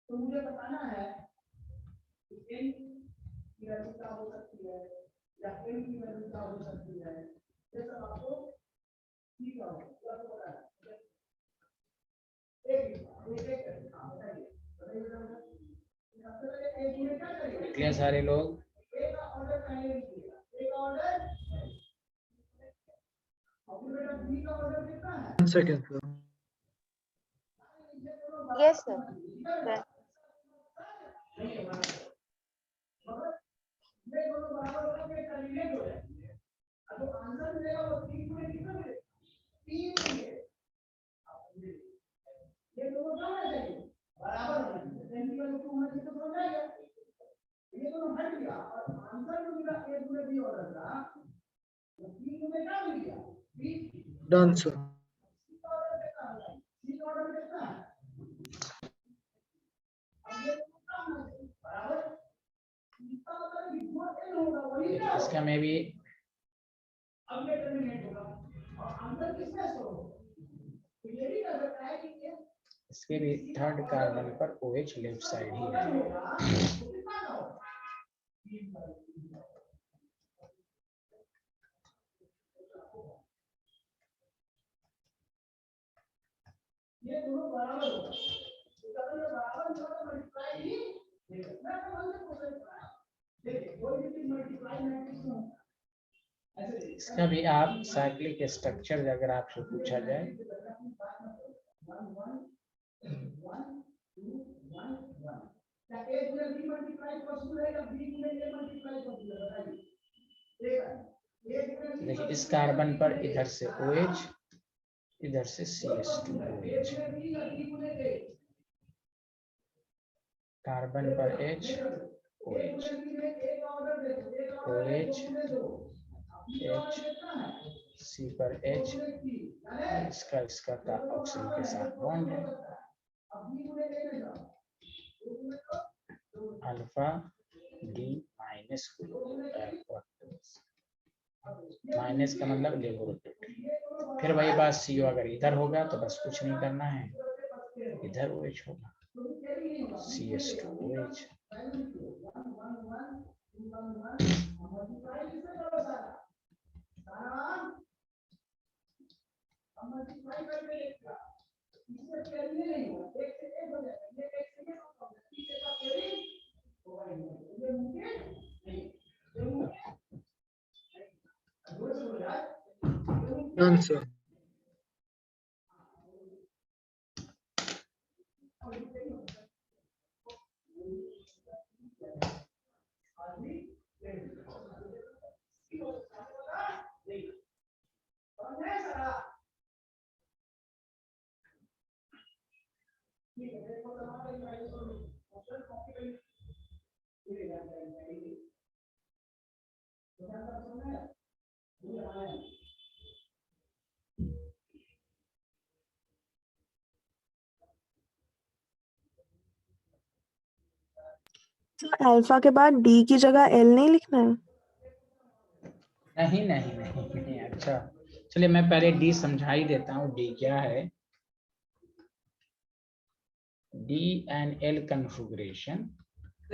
तो मुझे बताना है कि n की वैल्यू क्या हो सकती है या n की वैल्यू क्या हो सकती है, ये सब आपको ठीक है बताइए सारे लोग। एक ऑर्डर पहले लिखिएगा, एक ऑर्डर बेटा बी का ऑर्डर कितना है? 1 second, sir. Yes, sir. Yes. Done, sir. इसका में भी इसके भी थर्ड कार्बन पर OH लेफ्ट साइड ही है। ये दोनों बराबर होगा, इसका भी आप साइक्लिक स्ट्रक्चर अगर आपसे पूछा जाए देखिए, इस कार्बन पर इधर से OH, इधर से CH2OH, कार्बन पर H, OH, OH, H, C पर H, इसका ऑक्सीजन के साथ बॉन्ड है, अल्फा D माइनस, माइनस का मतलब लेबोरेटरी। फिर वही बात CO अगर इधर होगा तो बस कुछ नहीं करना है, इधर OH होगा, CH2OH। Done, sir. तो अल्फा के बाद डी की जगह एल नहीं लिखना है? नहीं नहीं नहीं नहीं, अच्छा चलिए मैं पहले डी समझा ही देता हूँ, डी क्या है। डी एंड एल कन्फिगरेशन,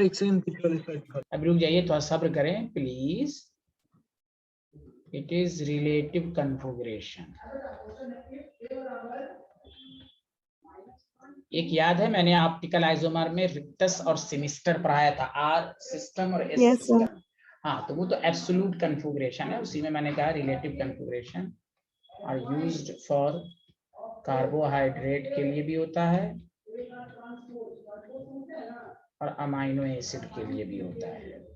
एक सेकंड पिक्चर रिसेट कर। अब रुक जाइए, थोड़ा सब्र करें please. It is relative configuration. एक याद है मैंने ऑप्टिकल आइसोमर में रिक्टस और सिनिस्टर पढ़ाया था, आर सिस्टम और एस Yes, sir. सिस्टम। हाँ तो वो तो एब्सोल्यूट कन्फिगरेशन है, उसी में मैंने कहा relative configuration are used for carbohydrate के लिए भी होता है और अमाइनो एसिड के लिए भी होता है।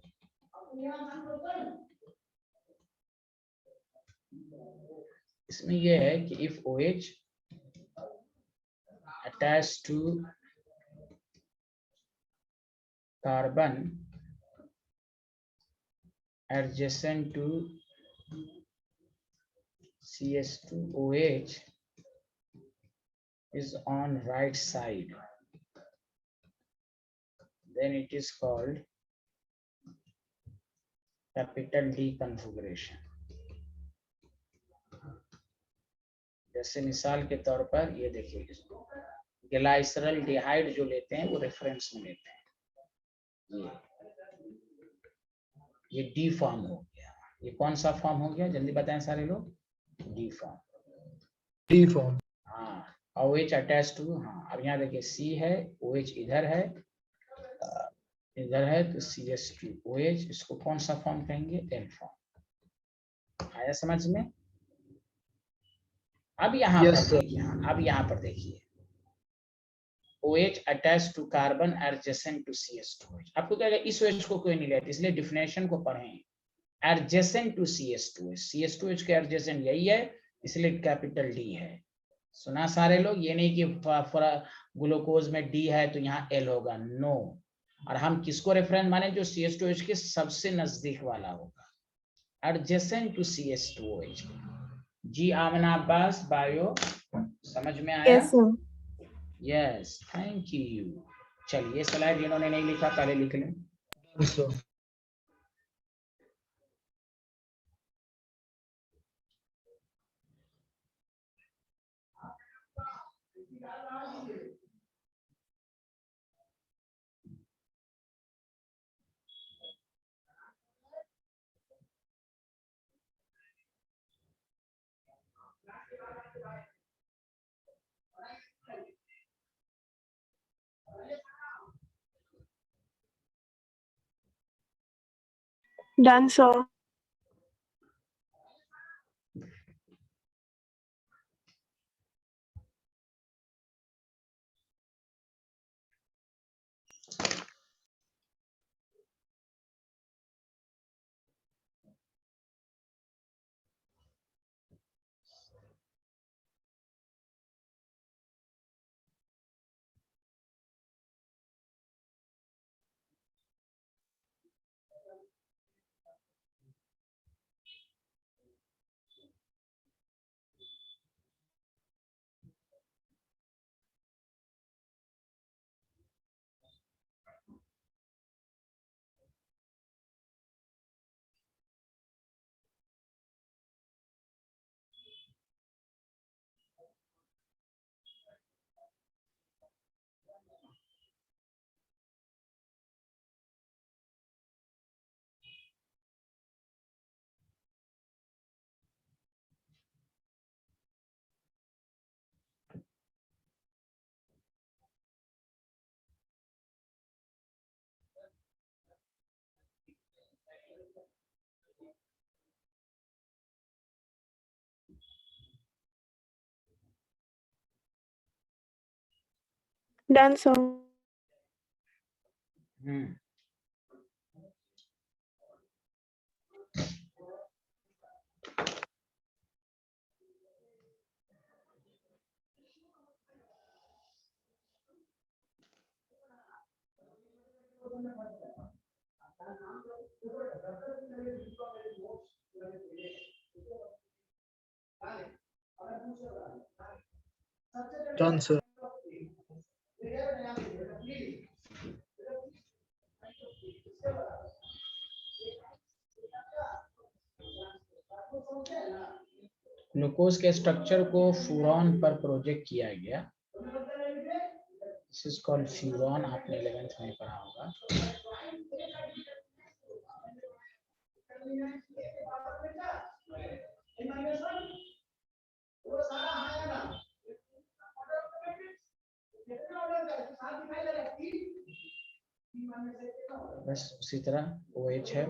इसमें यह है कि if OH attached to carbon adjacent to CH2OH is on right side, then it is called capital D configuration। जैसे मिसाल के तौर पर ये देखिए, इसको ग्लाइसरल डिहाइड जो लेते हैं वो रेफरेंस में लेते हैं, ये डी फॉर्म हो गया। ये कौन सा फॉर्म हो गया जल्दी बताएं सारे लोग? D form. D form. हाँ, OH अटैच टू, हाँ अब यहाँ देखिए C है, OH इधर है, तो CH2OH, इसको कौन सा फॉर्म कहेंगे? L form. आया समझ में? अब यहाँ Yes, पर sir. देखिए, अब यहाँ पर देखिए, OH attach to carbon adjacent to CH2OH। आपको क्या इस OH को कोई नहीं लेते, इसलिए डिफिनेशन को पढ़ें। एडजेसेंट टू CH2OH, CH2OH के एडजेसेंट यही है, इसलिए कैपिटल D है। सुना सारे लोग? ये नहीं कि ग्लूकोज में D है तो यहाँ L होगा, नो। और हम किसको रेफरेंस माने? जो CH2OH के सबसे नजदीक वाला होगा, एडजेसेंट टू CH2OH। जी आमना अब्बास, बायो समझ में आया? Yes, sir. Yes, thank you. चलिए स्लाइड इन्होंने नहीं लिखा, पहले लिख लें। Done, sir. Done, sir. Done sir. Done, sir. Glucose के स्ट्रक्चर को फ्यूरॉन पर प्रोजेक्ट किया गया। दिस इज कॉल्ड फ्यूरॉन, आपने 11th में पढ़ा होगा। बस उसी तरह OH है।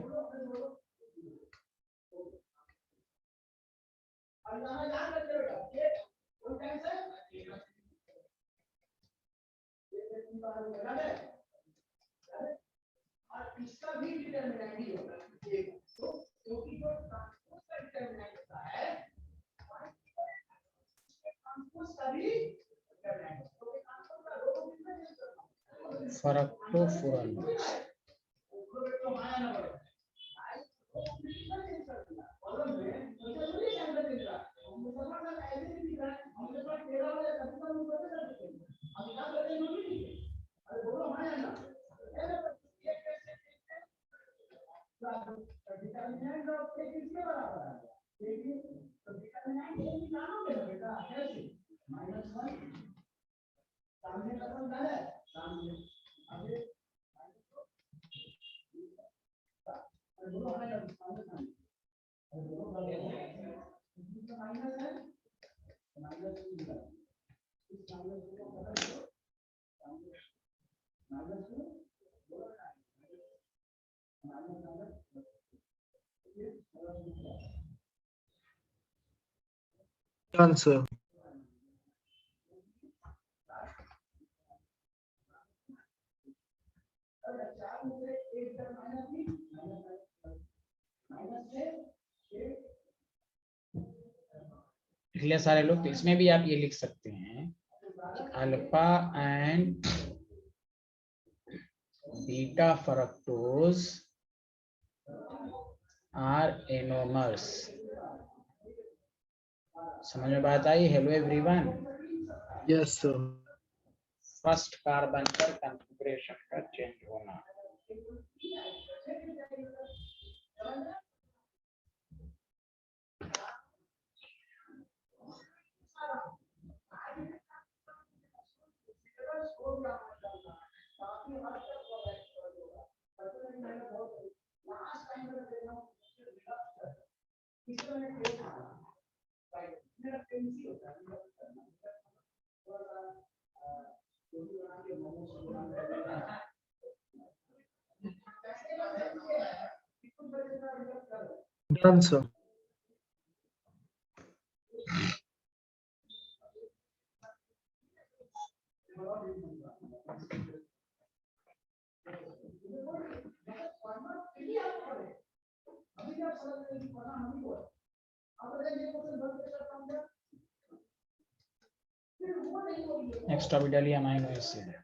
फरक्टोफोरन। Done, sir. लिख सारे लोग, तो इसमें भी आप ये लिख सकते हैं alpha and beta fructose are anomers. समझ में बात आई? Hello everyone. Yes, sir. First carbon पर कॉन्फ़िगरेशन का चेंज होना। Done, sir. नेक्स्ट टॉपिक डालिए amino acid.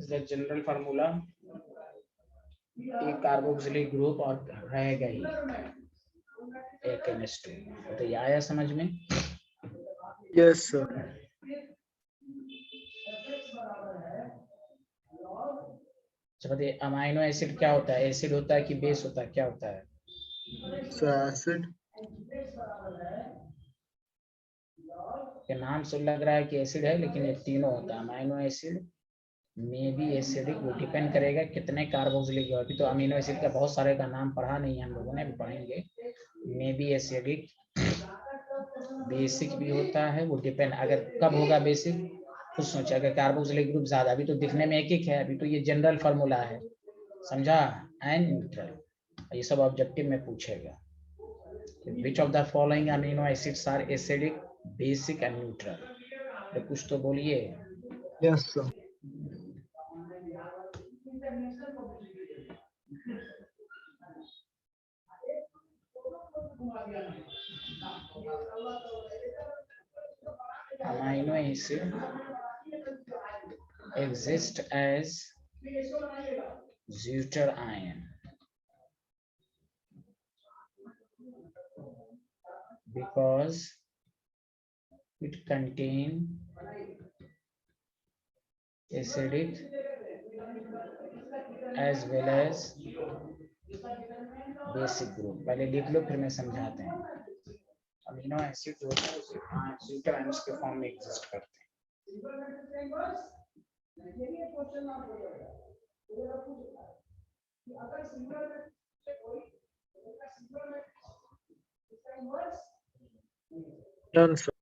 The general formula एक कार्बोक्सिलिक ग्रुप और रहेगा ही एक NH2। तो ये आया समझ में? Yes sir. अच्छा बताइए, अमाइनो एसिड क्या होता है? एसिड होता है कि बेस होता है, क्या होता है? एसिड। के नाम से लग रहा है कि एसिड है, लेकिन ये तीनों होता है। अमाइनो एसिड में भी एसिडिक, वो डिपेंड करेगा कितने कार्बोक्सिलिक। अभी तो अमीनो एसिड का बहुत सारे का नाम पढ़ा नहीं है हम लोगों ने, भी पढ़ेंगे। में भी एसिडिक, बेसिक भी होता है, वो डिपेंड। अगर कब होगा बेसिक, कुछ सोचा। अगर कार्बोक्सिलिक ग्रुप ज्यादा, अभी तो दिखने में एक है, अभी तो ये जनरल फार्मूला है, समझा? एंड न्यूट्रल, ये सब ऑब्जेक्टिव में पूछेगा। Which of the following amino acids are acidic, basic and neutral? तो कुछ तो बोलिए। Yes sir. Amino acid exist as deuter ion because it contain acidic as well as basic group। पहले लिख लो फिर मैं समझाते हैं। अमीनो एसिड जो होता है deuter ions के फॉर्म में एग्जिस्ट करते हैं। Done sir.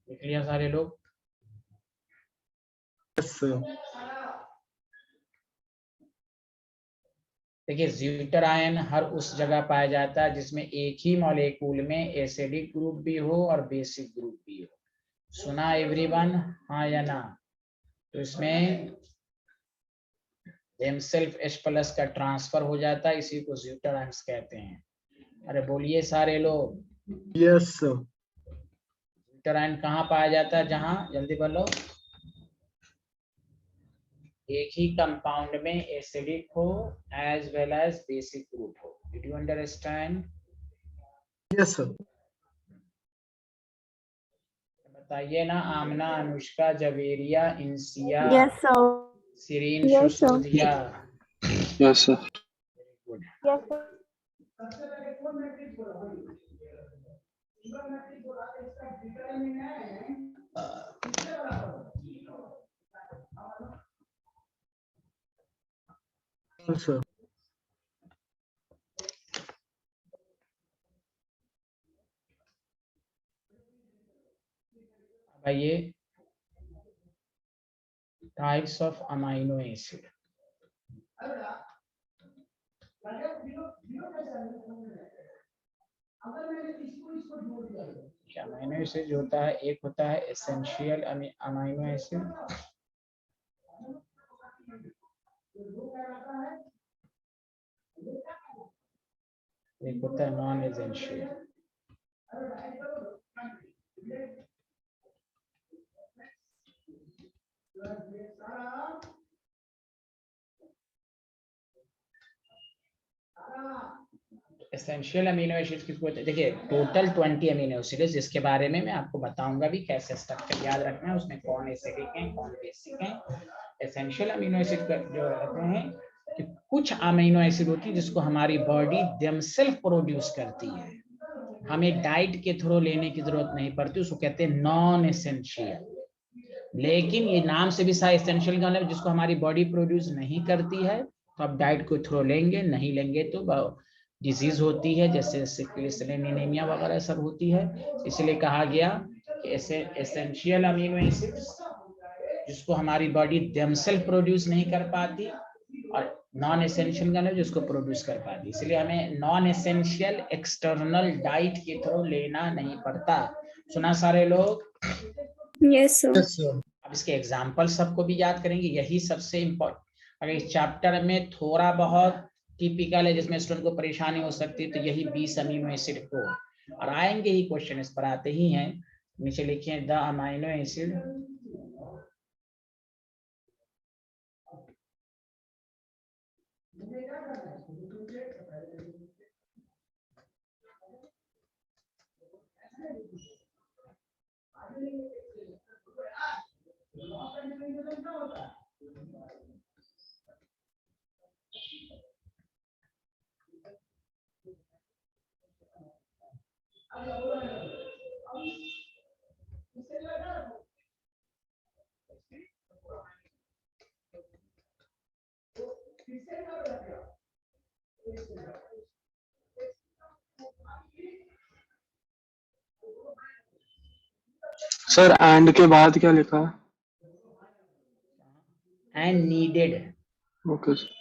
लिख लिया सारे लोग? Yes sir. देखिए, ज्यूटर आयन हर उस जगह पाया जाता है जिसमें एक ही मॉलिक्यूल में एसिडिक ग्रुप भी हो और बेसिक ग्रुप भी हो। सुना एवरीवन? हाँ या ना? तो इसमें देमसेल्फ H+ का ट्रांसफर हो जाता है, इसी को ज्यूटर आयन्स कहते हैं। अरे बोलिए सारे लोग। Yes sir. ज्यूटर आयन कहाँ पाया जाता है? जहां, जल्दी बोलो, एक ही कंपाउंड में एसिडिक हो as well as basic group हो। Did you understand? Yes sir. बताइए ना, Amna, Anushka, Javeria, Insiya, yes sir. Sireen, Yes, sir. Sushrutiya. Yes sir. Good. Yes, sir. Done sir. ये types of amino acid. Amino acid जो होता है, एक होता है एसेंशियल अमाइनो एसिड, एक होता है non essential. Essential amino acid किसको होते हैं? देखिए, टोटल 20 अमीनो एसिड है, जिसके बारे में मैं आपको बताऊंगा भी कैसे स्ट्रक्चर याद रखना है, उसमें कौन एसिडिक है कौन बेसिक है। एसेंशियल अमीनो एसिड जो रहते हैं कि कुछ अमीनो एसिड होती है जिसको हमारी बॉडी देमसेल्फ प्रोड्यूस करती है, हमें डाइट के थ्रू लेने की जरूरत नहीं पड़ती, उसको कहते हैं नॉन एसेंशियल। लेकिन ये नाम से भी सा एसेंशियल का मतलब जिसको हमारी बॉडी प्रोड्यूस नहीं करती है, तो आप डाइट को थ्रू लेंगे, नहीं लेंगे तो डिजीज होती है, जैसे सिकलिसेलेनिया वगैरह सब होती है। इसलिए कहा गया कि एसेंशियल अमीनो एसिड्स जिसको हमारी बॉडी देमसेल्फ प्रोड्यूस नहीं कर पाती, नॉन एसेंशियल का जिसको प्रोड्यूस कर पाती, इसलिए हमें नॉन एसेंशियल एक्सटर्नल डाइट के थ्रू लेना नहीं पड़ता। सुना सारे लोग? Yes sir. Yes sir. अब इसके एग्जाम्पल सबको भी याद करेंगे, यही सबसे इम्पोर्टेंट। अगर इस चैप्टर में थोड़ा बहुत टिपिकल है जिसमें स्टूडेंट को परेशानी हो सकती है तो यही 20 अमीनो एसिड को, और आएंगे ही क्वेश्चन, इस पर आते ही हैं। नीचे लिखिए the amino acid sir and के बाद क्या लिखा है? And needed. Okay sir.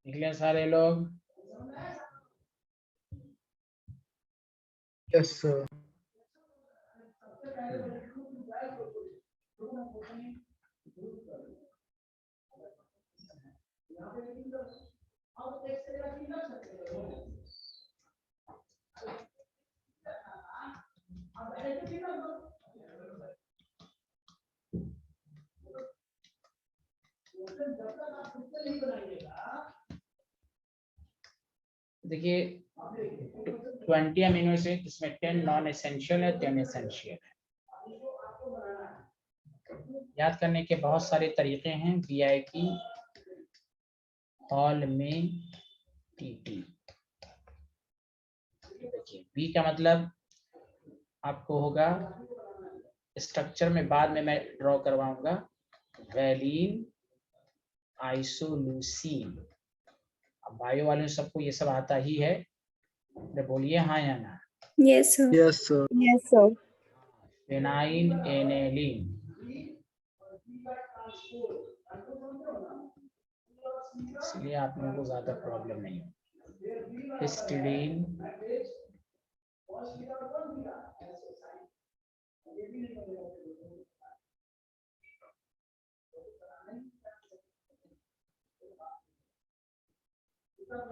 निकले सारे लोग? Yes sir. देखिए 20 अमीनो एसिड, इसमें 10 नॉन एसेंशियल है, 10 एसेंशियल है। याद करने के बहुत सारे तरीके हैं। VIP हॉल में TT। देखिए बी का मतलब आपको होगा, स्ट्रक्चर में बाद में मैं ड्रॉ करवाऊंगा, वैलीन आइसोल्यूसीन। अब बायो वाले सबको ये सब आता ही है, बोलिए हाँ या ना? Yes sir. Yes sir. Yes sir. Phenyl एनेलिन, इसलिए आप लोगों को ज्यादा प्रॉब्लम नहीं है। Histidine,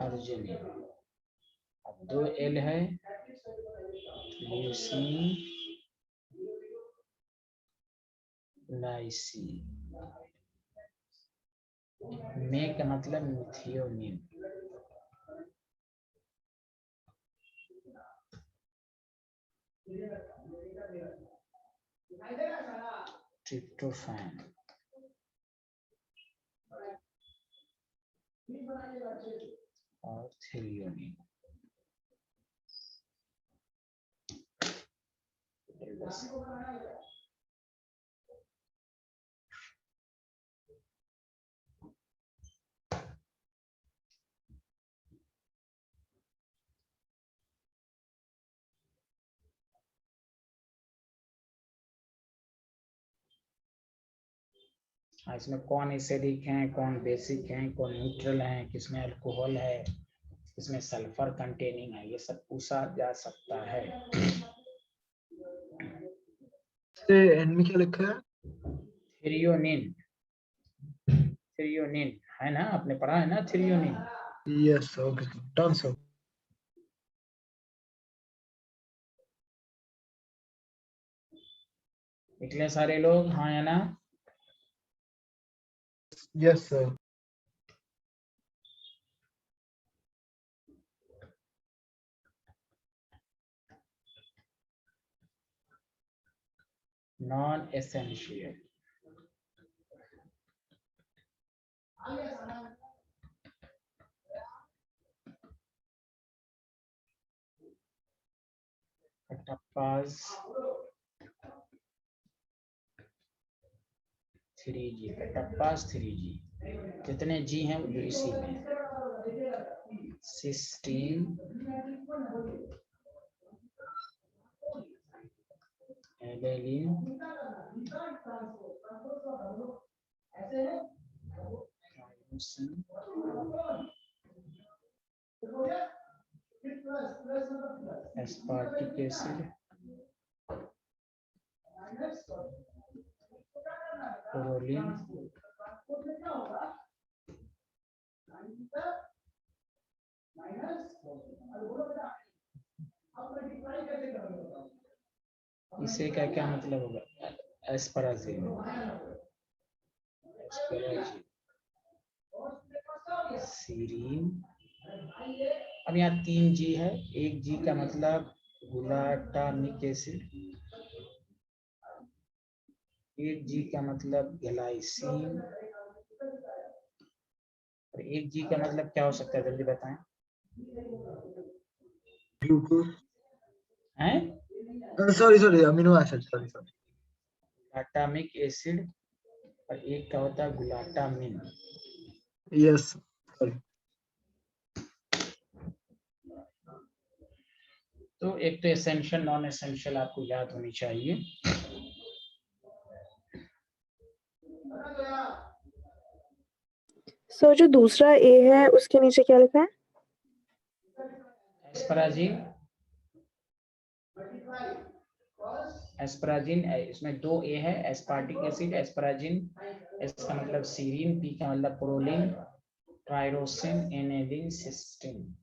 arginine. अब 2 L है, ल्यूसीन, लाइसीन। में का मतलब मिथियोनिन। ट्रिप्टोफैन, और थ्रियोनिन। इसमें कौन एसिडिक है, कौन बेसिक है, कौन न्यूट्रल है, किसमें अल्कोहल है, किसमें सल्फर कंटेनिंग है, ये सब पूछा जा सकता है। से एंड में क्या लिखा है? थ्रियोनिन, थ्रियोनिन है ना, आपने पढ़ा है ना threonine. Yes okay done sir. निकले सारे लोग, हाँ या ना? Yes sir. नॉन एसेंशियल, कटप्पाज 3G, कटप्पाज 3G, कितने जी हैं जो इसी में, सिस्टीन, एडेलिन, टायरोसिन, एस्पार्टिक एसिड, प्रोलिन, इसे क्या क्या मतलब होगा, एस्पराजिन, सीरीन। अब यहाँ 3G है, एक G का मतलब ग्लूटामिक एसिड, एक G का मतलब ग्लाइसिन, और एक G का मतलब क्या हो सकता है, जल्दी बताएं। ग्लूकोज, हैं? Sorry amino acid, sorry glutamic acid, और एक का होता है ग्लूटामिन। Yes sorry. तो एक तो एसेंशियल नॉन एसेंशियल आपको याद होनी चाहिए। सर जो दूसरा ए है उसके नीचे क्या लिखा है? एस्पराजिन, एस्पराजिन, इसमें 2 ए है, एस्पार्टिक एसिड, एस्पराजिन, इसका मतलब सीरीन, पी का मतलब proline, tyrosine, alanine, cysteine.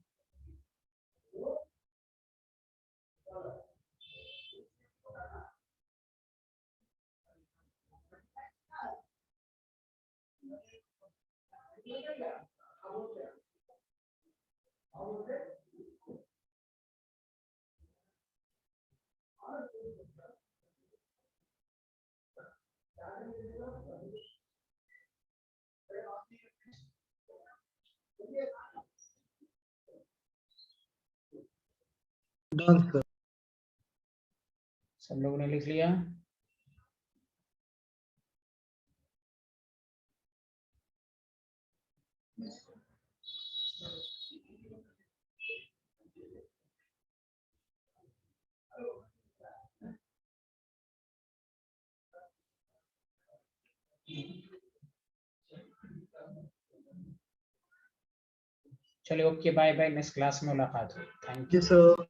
Done sir. सब लोगों ने लिख लिया? चलिए okay, bye bye, next class में मुलाकात हो, थैंक यू। Yes sir.